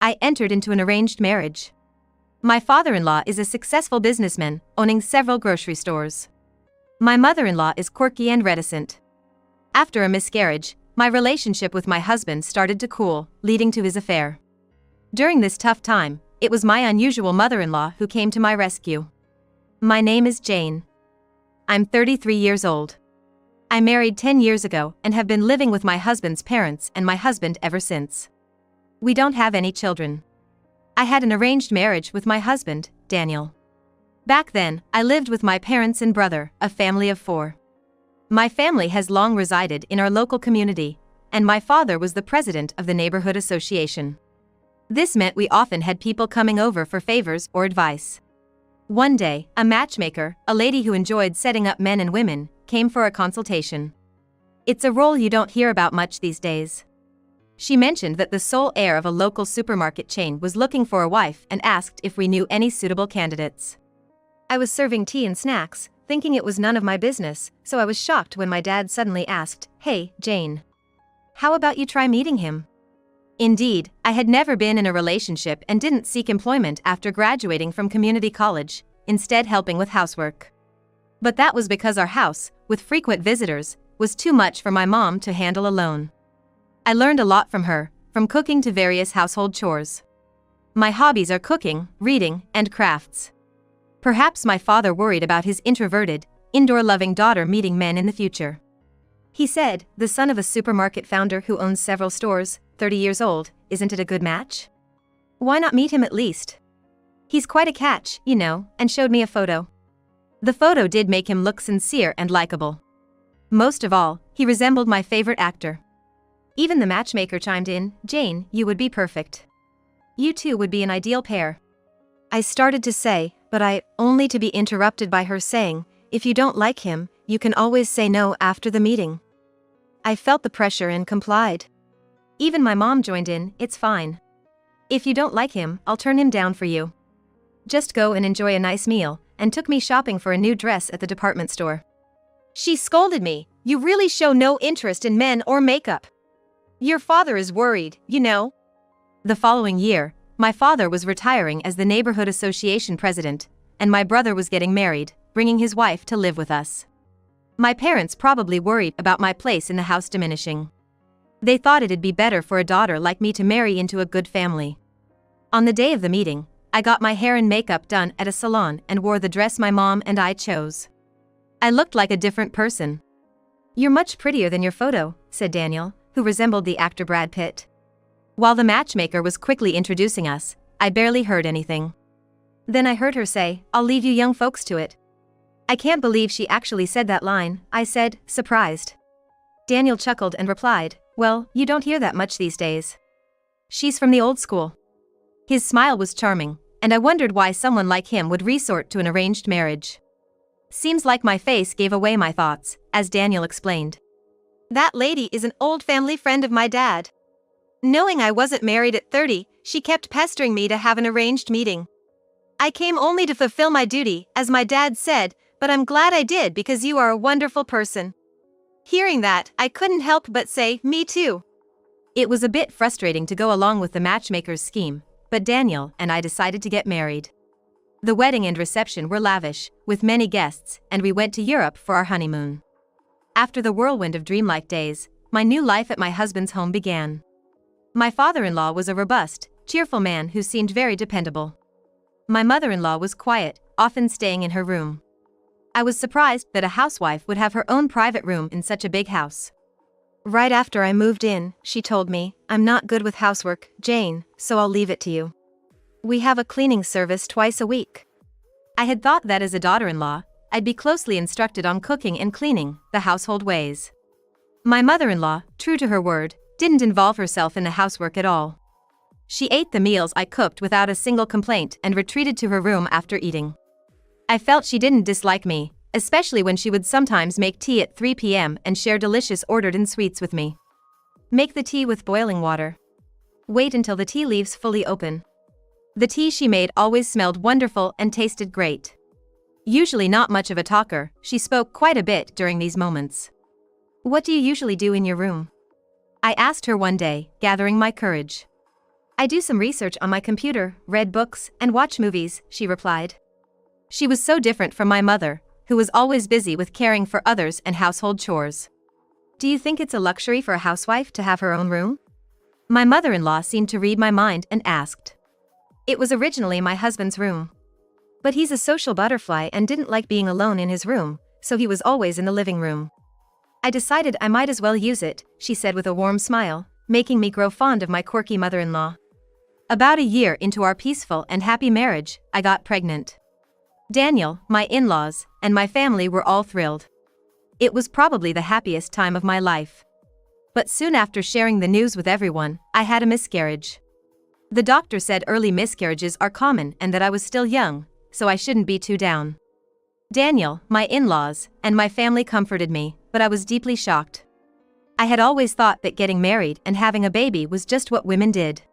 I entered into an arranged marriage. My father-in-law is a successful businessman, owning several grocery stores. My mother-in-law is quirky and reticent. After a miscarriage, my relationship with my husband started to cool, leading to his affair. During this tough time, it was my unusual mother-in-law who came to my rescue. My name is Jane. I'm 33 years old. I married 10 years ago and have been living with my husband's parents and my husband ever since. We don't have any children. I had an arranged marriage with my husband, Daniel. Back then, I lived with my parents and brother, a family of 4. My family has long resided in our local community, and my father was the president of the neighborhood association. This meant we often had people coming over for favors or advice. One day, a matchmaker, a lady who enjoyed setting up men and women, came for a consultation. It's a role you don't hear about much these days. She mentioned that the sole heir of a local supermarket chain was looking for a wife and asked if we knew any suitable candidates. I was serving tea and snacks, thinking it was none of my business, so I was shocked when my dad suddenly asked, "Hey, Jane. How about you try meeting him?" Indeed, I had never been in a relationship and didn't seek employment after graduating from community college, instead helping with housework. But that was because our house, with frequent visitors, was too much for my mom to handle alone. I learned a lot from her, from cooking to various household chores. My hobbies are cooking, reading, and crafts. Perhaps my father worried about his introverted, indoor-loving daughter meeting men in the future. He said, "The son of a supermarket founder who owns several stores, 30 years old, isn't it a good match? Why not meet him at least? He's quite a catch, you know," and showed me a photo. The photo did make him look sincere and likable. Most of all, he resembled my favorite actor. Even the matchmaker chimed in, "Jane, you would be perfect. You two would be an ideal pair." I started to say, but only to be interrupted by her saying, "If you don't like him, you can always say no after the meeting." I felt the pressure and complied. Even my mom joined in, "It's fine. If you don't like him, I'll turn him down for you. Just go and enjoy a nice meal," and took me shopping for a new dress at the department store. She scolded me, "You really show no interest in men or makeup. Your father is worried, you know." The following year, my father was retiring as the neighborhood association president, and my brother was getting married, bringing his wife to live with us. My parents probably worried about my place in the house diminishing. They thought it'd be better for a daughter like me to marry into a good family. On the day of the meeting, I got my hair and makeup done at a salon and wore the dress my mom and I chose. I looked like a different person. "You're much prettier than your photo," said Daniel, who resembled the actor Brad Pitt. While the matchmaker was quickly introducing us, I barely heard anything. Then I heard her say, "I'll leave you young folks to it." "I can't believe she actually said that line," I said, surprised. Daniel chuckled and replied, "Well, you don't hear that much these days. She's from the old school." His smile was charming, and I wondered why someone like him would resort to an arranged marriage. Seems like my face gave away my thoughts, as Daniel explained. "That lady is an old family friend of my dad. Knowing I wasn't married at 30, she kept pestering me to have an arranged meeting. I came only to fulfill my duty, as my dad said, but I'm glad I did because you are a wonderful person." Hearing that, I couldn't help but say, "Me too." It was a bit frustrating to go along with the matchmaker's scheme, but Daniel and I decided to get married. The wedding and reception were lavish, with many guests, and we went to Europe for our honeymoon. After the whirlwind of dreamlike days, my new life at my husband's home began. My father-in-law was a robust, cheerful man who seemed very dependable. My mother-in-law was quiet, often staying in her room. I was surprised that a housewife would have her own private room in such a big house. Right after I moved in, she told me, "I'm not good with housework, Jane, so I'll leave it to you. We have a cleaning service twice a week." I had thought that as a daughter-in-law, I'd be closely instructed on cooking and cleaning, the household ways. My mother-in-law, true to her word, didn't involve herself in the housework at all. She ate the meals I cooked without a single complaint and retreated to her room after eating. I felt she didn't dislike me, especially when she would sometimes make tea at 3 p.m. and share delicious ordered-in sweets with me. Make the tea with boiling water. Wait until the tea leaves fully open. The tea she made always smelled wonderful and tasted great. Usually not much of a talker, she spoke quite a bit during these moments. "What do you usually do in your room?" I asked her one day, gathering my courage. I do some research on my computer, read books, and watch movies, she replied. She was so different from my mother, who was always busy with caring for others and household chores. Do you think it's a luxury for a housewife to have her own room? My mother-in-law seemed to read my mind and asked. It was originally my husband's room. But he's a social butterfly and didn't like being alone in his room, so he was always in the living room. I decided I might as well use it, she said with a warm smile, making me grow fond of my quirky mother-in-law. About a year into our peaceful and happy marriage, I got pregnant. Daniel, my in-laws, and my family were all thrilled. It was probably the happiest time of my life. But soon after sharing the news with everyone, I had a miscarriage. The doctor said early miscarriages are common and that I was still young, so I shouldn't be too down. Daniel, my in-laws, and my family comforted me, but I was deeply shocked. I had always thought that getting married and having a baby was just what women did.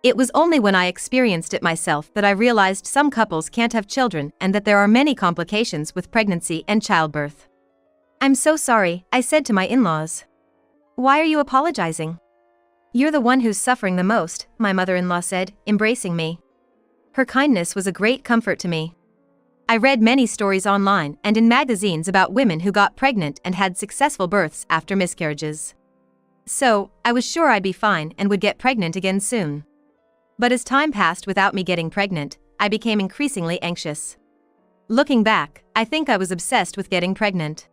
It was only when I experienced it myself that I realized some couples can't have children and that there are many complications with pregnancy and childbirth. I'm so sorry, I said to my in-laws. Why are you apologizing? You're the one who's suffering the most, my mother-in-law said, embracing me. Her kindness was a great comfort to me. I read many stories online and in magazines about women who got pregnant and had successful births after miscarriages. So, I was sure I'd be fine and would get pregnant again soon. But as time passed without me getting pregnant, I became increasingly anxious. Looking back, I think I was obsessed with getting pregnant.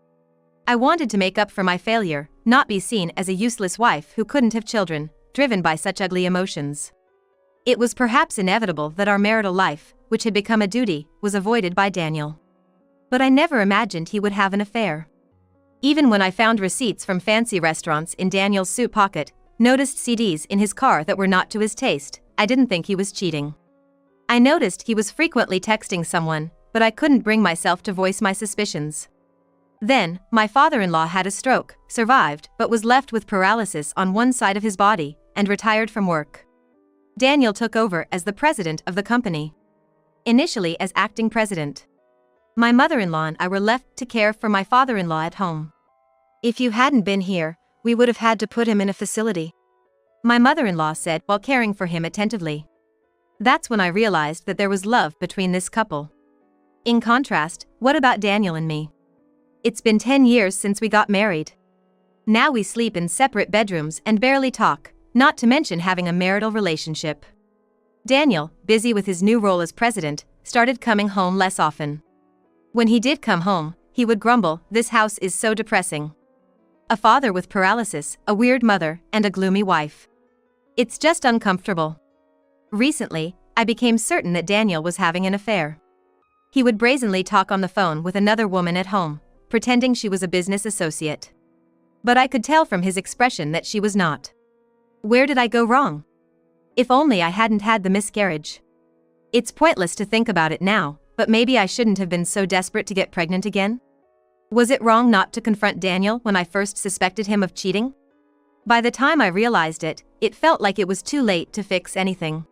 I wanted to make up for my failure, not be seen as a useless wife who couldn't have children, driven by such ugly emotions. It was perhaps inevitable that our marital life, which had become a duty, was avoided by Daniel. But I never imagined he would have an affair. Even when I found receipts from fancy restaurants in Daniel's suit pocket, noticed CDs in his car that were not to his taste, I didn't think he was cheating. I noticed he was frequently texting someone, but I couldn't bring myself to voice my suspicions. Then, my father-in-law had a stroke, survived but was left with paralysis on one side of his body, and retired from work. Daniel took over as the president of the company. Initially as acting president. My mother-in-law and I were left to care for my father-in-law at home. If you hadn't been here, we would have had to put him in a facility, my mother-in-law said while caring for him attentively. That's when I realized that there was love between this couple. In contrast, what about Daniel and me? It's been 10 years since we got married. Now we sleep in separate bedrooms and barely talk, not to mention having a marital relationship. Daniel, busy with his new role as president, started coming home less often. When he did come home, he would grumble, "This house is so depressing. A father with paralysis, a weird mother, and a gloomy wife. It's just uncomfortable." Recently, I became certain that Daniel was having an affair. He would brazenly talk on the phone with another woman at home, pretending she was a business associate. But I could tell from his expression that she was not. Where did I go wrong? If only I hadn't had the miscarriage. It's pointless to think about it now, but maybe I shouldn't have been so desperate to get pregnant again? Was it wrong not to confront Daniel when I first suspected him of cheating? By the time I realized it, it felt like it was too late to fix anything.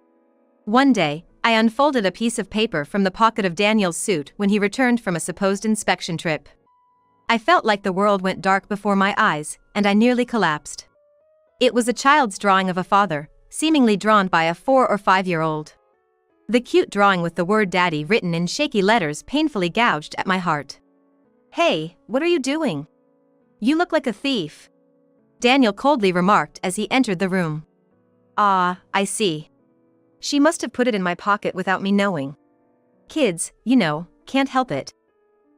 One day, I unfolded a piece of paper from the pocket of Daniel's suit when he returned from a supposed inspection trip. I felt like the world went dark before my eyes, and I nearly collapsed. It was a child's drawing of a father, seemingly drawn by a 4 or 5-year-old. The cute drawing with the word daddy written in shaky letters painfully gouged at my heart. "Hey, what are you doing? You look like a thief," Daniel coldly remarked as he entered the room. "Ah, I see. She must have put it in my pocket without me knowing. Kids, you know, can't help it,"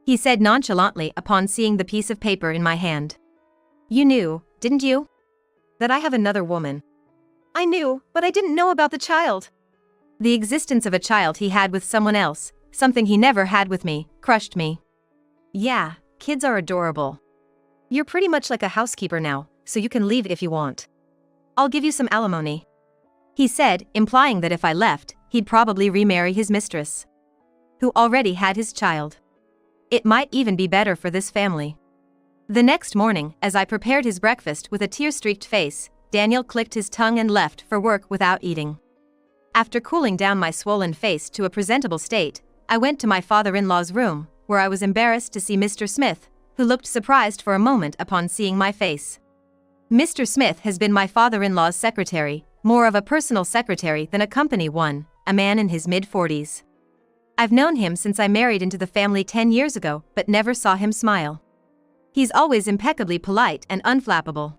he said nonchalantly upon seeing the piece of paper in my hand. "You knew, didn't you? That I have another woman." "I knew, but I didn't know about the child." The existence of a child he had with someone else, something he never had with me, crushed me. "Yeah, kids are adorable. You're pretty much like a housekeeper now, so you can leave if you want. I'll give you some alimony," he said, implying that if I left, he'd probably remarry his mistress, who already had his child. It might even be better for this family. The next morning, as I prepared his breakfast with a tear-streaked face, Daniel clicked his tongue and left for work without eating. After cooling down my swollen face to a presentable state, I went to my father-in-law's room, where I was embarrassed to see Mr. Smith, who looked surprised for a moment upon seeing my face. Mr. Smith has been my father-in-law's secretary, more of a personal secretary than a company one, a man in his mid-40s. I've known him since I married into the family 10 years ago, but never saw him smile. He's always impeccably polite and unflappable.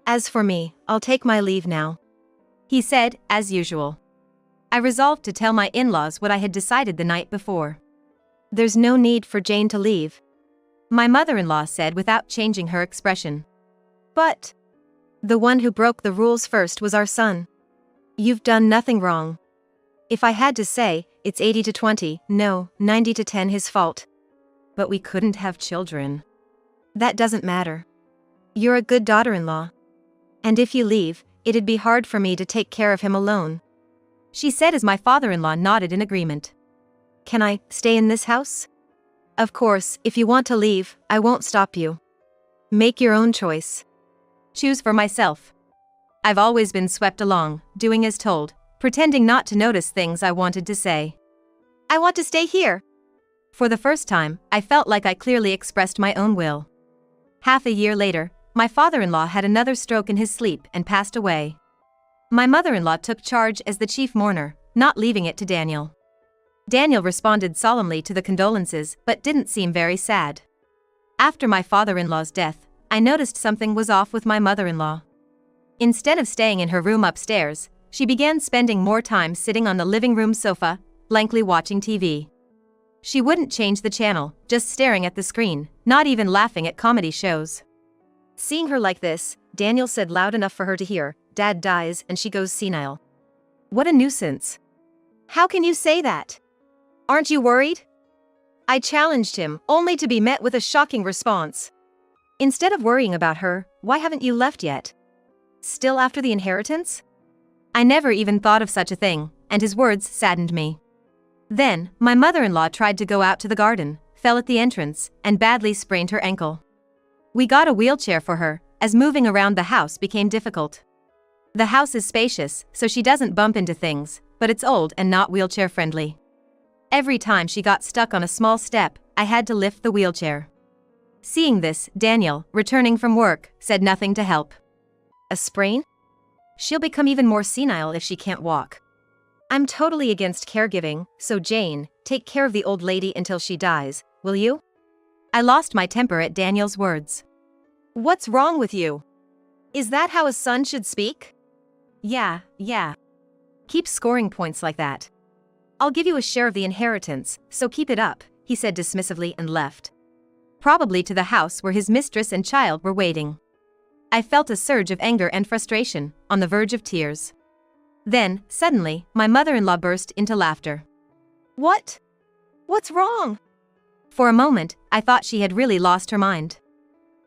As for me, I'll take my leave now, he said, as usual. I resolved to tell my in-laws what I had decided the night before. There's no need for Jane to leave, my mother-in-law said without changing her expression. But the one who broke the rules first was our son. You've done nothing wrong. If I had to say, it's 80-20, no, 90-10 his fault. But we couldn't have children. That doesn't matter. You're a good daughter-in-law. And if you leave, it'd be hard for me to take care of him alone, she said as my father-in-law nodded in agreement. Can I stay in this house? Of course, if you want to leave, I won't stop you. Make your own choice. Choose for myself. I've always been swept along, doing as told, pretending not to notice things I wanted to say. I want to stay here. For the first time, I felt like I clearly expressed my own will. Half a year later, my father-in-law had another stroke in his sleep and passed away. My mother-in-law took charge as the chief mourner, not leaving it to Daniel. Daniel responded solemnly to the condolences but didn't seem very sad. After my father-in-law's death, I noticed something was off with my mother-in-law. Instead of staying in her room upstairs, she began spending more time sitting on the living room sofa, blankly watching TV. She wouldn't change the channel, just staring at the screen, not even laughing at comedy shows. Seeing her like this, Daniel said loud enough for her to hear, "Dad dies and she goes senile." What a nuisance. How can you say that? Aren't you worried? I challenged him, only to be met with a shocking response. Instead of worrying about her, why haven't you left yet? Still after the inheritance? I never even thought of such a thing, and his words saddened me. Then, my mother-in-law tried to go out to the garden, fell at the entrance, and badly sprained her ankle. We got a wheelchair for her, as moving around the house became difficult. The house is spacious, so she doesn't bump into things, but it's old and not wheelchair-friendly. Every time she got stuck on a small step, I had to lift the wheelchair. Seeing this, Daniel, returning from work, said nothing to help. A sprain? She'll become even more senile if she can't walk. I'm totally against caregiving, so Jane, take care of the old lady until she dies, will you? I lost my temper at Daniel's words. What's wrong with you? Is that how a son should speak? Yeah. Keep scoring points like that. I'll give you a share of the inheritance, so keep it up, he said dismissively and left. Probably to the house where his mistress and child were waiting. I felt a surge of anger and frustration, on the verge of tears. Then, suddenly, my mother-in-law burst into laughter. What? What's wrong? For a moment, I thought she had really lost her mind.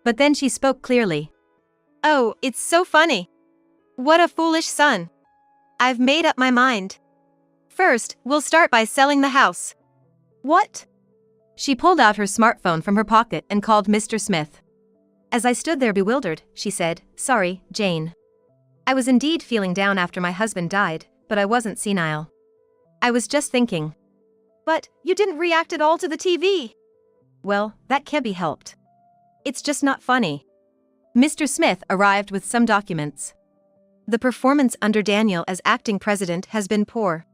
But then she spoke clearly. Oh, it's so funny. What a foolish son. I've made up my mind. First, we'll start by selling the house. What? She pulled out her smartphone from her pocket and called Mr. Smith. As I stood there bewildered, she said, "Sorry, Jane. I was indeed feeling down after my husband died, but I wasn't senile. I was just thinking." But you didn't react at all to the TV. Well, that can't be helped. It's just not funny. Mr. Smith arrived with some documents. The performance under Daniel as acting president has been poor.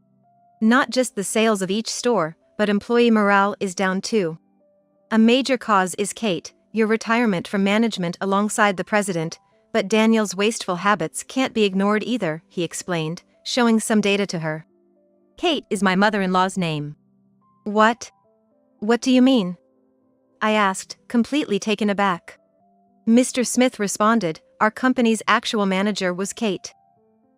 Not just the sales of each store, but employee morale is down too. A major cause is Kate, your retirement from management alongside the president, but Daniel's wasteful habits can't be ignored either, he explained, showing some data to her. Kate is my mother-in-law's name. What? What do you mean? I asked, completely taken aback. Mr. Smith responded, our company's actual manager was Kate.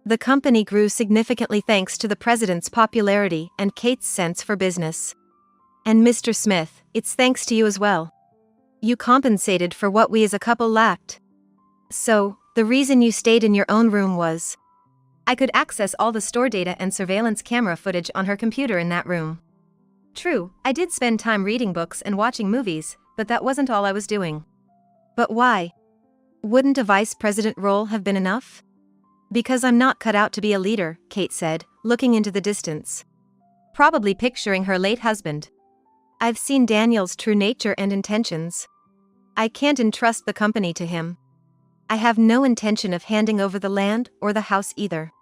The company grew significantly thanks to the president's popularity and Kate's sense for business. And Mr. Smith, it's thanks to you as well. You compensated for what we as a couple lacked. So, the reason you stayed in your own room was? I could access all the store data and surveillance camera footage on her computer in that room. True, I did spend time reading books and watching movies, but that wasn't all I was doing. But why? Wouldn't a vice president role have been enough? Because I'm not cut out to be a leader, Kate said, looking into the distance. Probably picturing her late husband. I've seen Daniel's true nature and intentions. I can't entrust the company to him. I have no intention of handing over the land or the house either.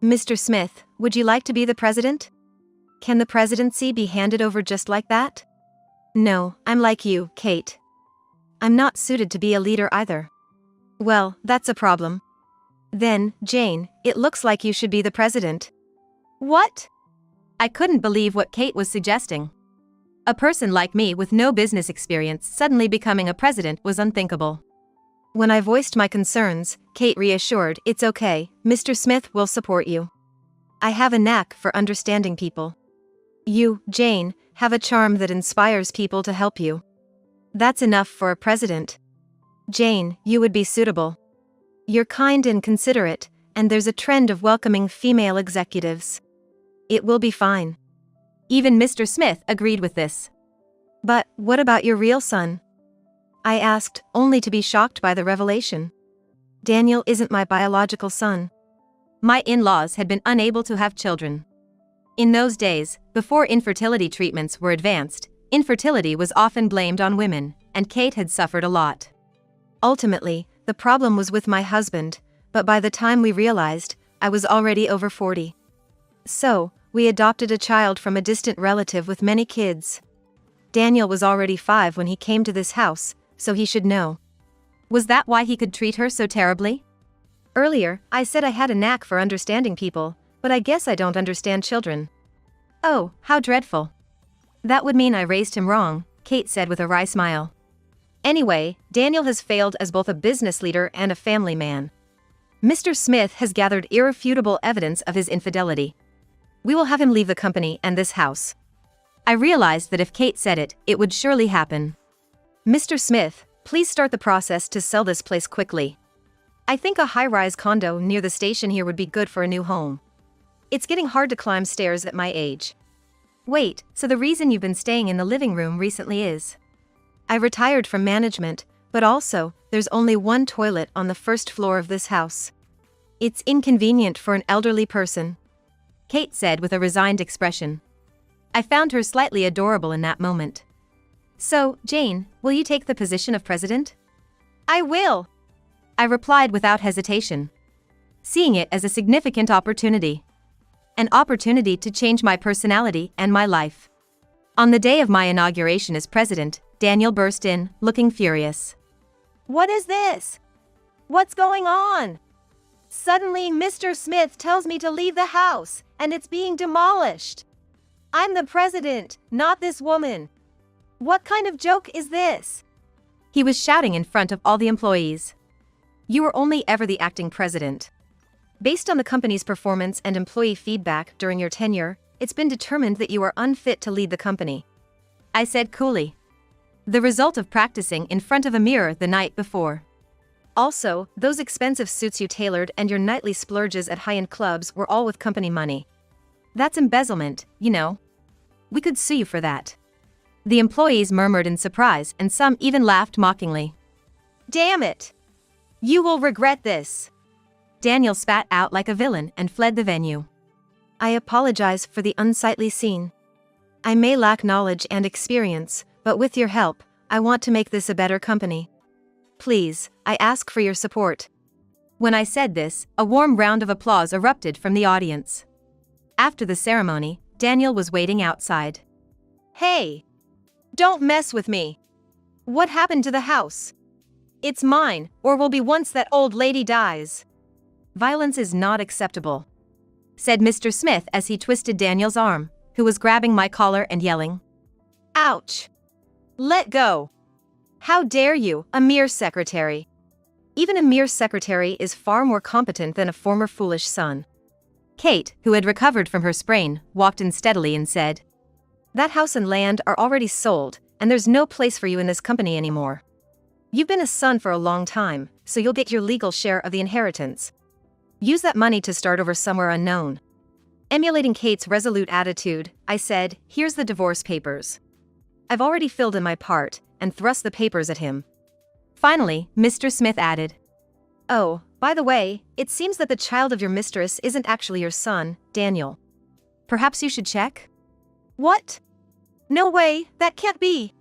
Mr. Smith, would you like to be the president? Can the presidency be handed over just like that? No, I'm like you, Kate. I'm not suited to be a leader either. Well, that's a problem. Then, Jane, it looks like you should be the president. What? I couldn't believe what Kate was suggesting. A person like me with no business experience suddenly becoming a president was unthinkable. When I voiced my concerns, Kate reassured, "It's okay, Mr. Smith will support you. I have a knack for understanding people. You, Jane, have a charm that inspires people to help you. That's enough for a president. Jane, you would be suitable. You're kind and considerate, and there's a trend of welcoming female executives. It will be fine." Even Mr. Smith agreed with this. "But what about your real son?" I asked, only to be shocked by the revelation. "Daniel isn't my biological son." My in-laws had been unable to have children. In those days, before infertility treatments were advanced, infertility was often blamed on women, and Kate had suffered a lot. Ultimately, the problem was with my husband, but by the time we realized, I was already over 40. So, we adopted a child from a distant relative with many kids. Daniel was already 5 when he came to this house, so he should know. Was that why he could treat her so terribly? Earlier, I said I had a knack for understanding people, but I guess I don't understand children. Oh, how dreadful. That would mean I raised him wrong, Kate said with a wry smile. Anyway, Daniel has failed as both a business leader and a family man. Mr. Smith has gathered irrefutable evidence of his infidelity. We will have him leave the company and this house. I realized that if Kate said it, it would surely happen. Mr. Smith, please start the process to sell this place quickly. I think a high-rise condo near the station here would be good for a new home. It's getting hard to climb stairs at my age. Wait, so the reason you've been staying in the living room recently is? I retired from management, but also, there's only one toilet on the first floor of this house. It's inconvenient for an elderly person, Kate said with a resigned expression. I found her slightly adorable in that moment. So, Jane, will you take the position of president? I will, I replied without hesitation, seeing it as a significant opportunity. An opportunity to change my personality and my life. On the day of my inauguration as president, Daniel burst in, looking furious. What is this? What's going on? Suddenly, Mr. Smith tells me to leave the house, and it's being demolished. I'm the president, not this woman. What kind of joke is this? He was shouting in front of all the employees. You were only ever the acting president. Based on the company's performance and employee feedback during your tenure, it's been determined that you are unfit to lead the company, I said coolly. The result of practicing in front of a mirror the night before. Also, those expensive suits you tailored and your nightly splurges at high-end clubs were all with company money. That's embezzlement, you know. We could sue you for that. The employees murmured in surprise and some even laughed mockingly. Damn it! You will regret this. Daniel spat out like a villain and fled the venue. I apologize for the unsightly scene. I may lack knowledge and experience, but with your help, I want to make this a better company. Please, I ask for your support. When I said this, a warm round of applause erupted from the audience. After the ceremony, Daniel was waiting outside. Hey! Don't mess with me. What happened to the house? It's mine, or will be once that old lady dies. Violence is not acceptable, said Mr. Smith as he twisted Daniel's arm, who was grabbing my collar and yelling. Ouch! Let go! How dare you, a mere secretary? Even a mere secretary is far more competent than a former foolish son. Kate, who had recovered from her sprain, walked in steadily and said, That house and land are already sold, and there's no place for you in this company anymore. You've been a son for a long time, so you'll get your legal share of the inheritance. Use that money to start over somewhere unknown. Emulating Kate's resolute attitude, I said, Here's the divorce papers. I've already filled in my part, and thrust the papers at him. Finally, Mr. Smith added, Oh, by the way, it seems that the child of your mistress isn't actually your son, Daniel. Perhaps you should check? What? No way, that can't be.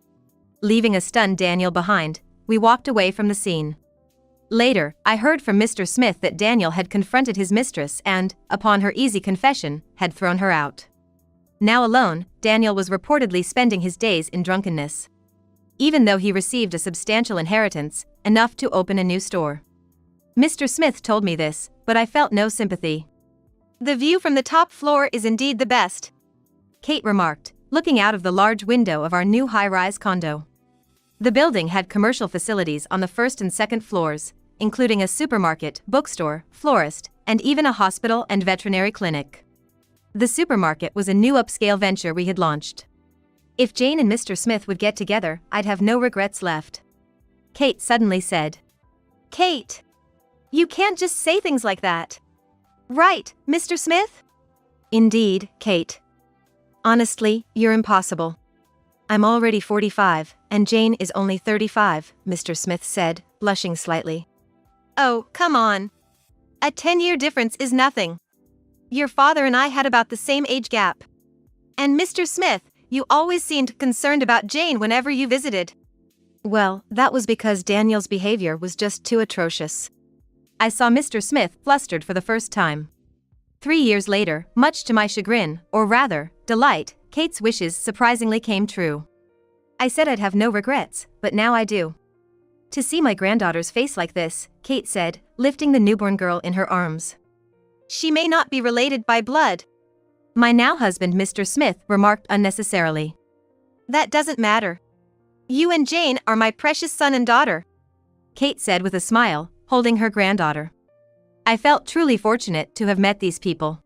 Leaving a stunned Daniel behind, we walked away from the scene. Later, I heard from Mr. Smith that Daniel had confronted his mistress and, upon her easy confession, had thrown her out. Now alone, Daniel was reportedly spending his days in drunkenness. Even though he received a substantial inheritance, enough to open a new store. Mr. Smith told me this, but I felt no sympathy. "The view from the top floor is indeed the best," Kate remarked, looking out of the large window of our new high-rise condo. The building had commercial facilities on the first and second floors, including a supermarket, bookstore, florist, and even a hospital and veterinary clinic. The supermarket was a new upscale venture we had launched. If Jane and Mr. Smith would get together, I'd have no regrets left. Kate suddenly said. "Kate! You can't just say things like that. Right, Mr. Smith?" "Indeed, Kate. Honestly, you're impossible. I'm already 45, and Jane is only 35, Mr. Smith said, blushing slightly. "Oh, come on. A 10-year difference is nothing. Your father and I had about the same age gap. And Mr. Smith, you always seemed concerned about Jane whenever you visited." "Well, that was because Daniel's behavior was just too atrocious." I saw Mr. Smith flustered for the first time. 3 years later, much to my chagrin, or rather, delight, Kate's wishes surprisingly came true. I said I'd have no regrets, but now I do. "To see my granddaughter's face like this," Kate said, lifting the newborn girl in her arms. "She may not be related by blood," my now husband Mr. Smith remarked unnecessarily. "That doesn't matter. You and Jane are my precious son and daughter," Kate said with a smile, holding her granddaughter. I felt truly fortunate to have met these people.